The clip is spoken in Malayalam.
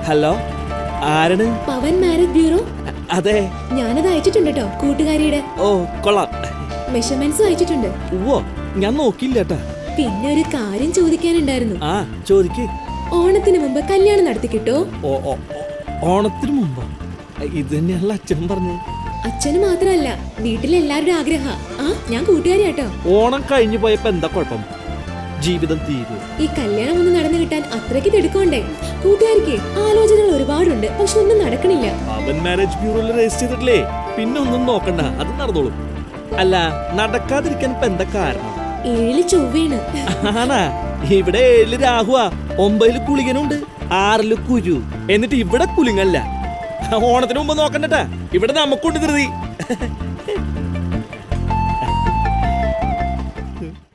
ഹലോ, ആരാണ്? പവൻ മാരേജ് ബ്യൂറോ. അതെ. ഞാനത് അയച്ചിട്ടുണ്ട് കേട്ടോ, കൂട്ടുകാരിയുടെ. ഓ കൊള്ളാം. മെഷർമെന്റ്സും അയച്ചിട്ടുണ്ട്. ഓ ഞാൻ നോക്കില്ല. പിന്നെ ഒരു കാര്യം ചോദിക്കാനുണ്ടായിരുന്നു. ആ ചോദിക്ക്. ഓണത്തിന് മുമ്പ് കല്യാണം നടത്തി കിട്ടോ? ഓണത്തിന് മുമ്പോ? ഇത് തന്നെയാണല്ലോ അച്ഛനും പറഞ്ഞു. അച്ഛന് മാത്രല്ല, വീട്ടിലെല്ലാവരുടെ ആഗ്രഹ. ഞാൻ കൂട്ടുകാരി കേട്ടോ. ഓണം കഴിഞ്ഞു പോയപ്പോ എന്താ കുഴപ്പം? ജീവിതം തീരും. ഈ കല്യാണം ഒന്ന് നടന്നു കിട്ടാൻ അത്രയ്ക്ക് തിടുക്കണ്ടേ? കൂട്ടുകാരിക്ക് ആലോചനകൾ ഒരുപാടുണ്ട്, പക്ഷെ ഒന്നും നടക്കണില്ല. അവൻ മാരേജ് ബ്യൂറോയിൽ രജിസ്റ്റർ ചെയ്തിട്ടില്ലേ, പിന്നെ ഒന്നും നോക്കണ്ട, അത് നടന്നോളും. അല്ല, നടക്കാതിരിക്കാൻ ഇപ്പൊ എന്താ കാരണം? 7 ചൊവ്വയാണ്. ആണാ? ഇവിടെ 7 രാഹുവാ, 9 കുളികനുണ്ട്, 6 കുരു. എന്നിട്ട് ഇവിടെ കുലിങ്ങല്ല. ഓണത്തിന് മുമ്പ് നോക്കണ്ടട്ടാ, ഇവിടെ നമുക്കുണ്ട് ധൃതി.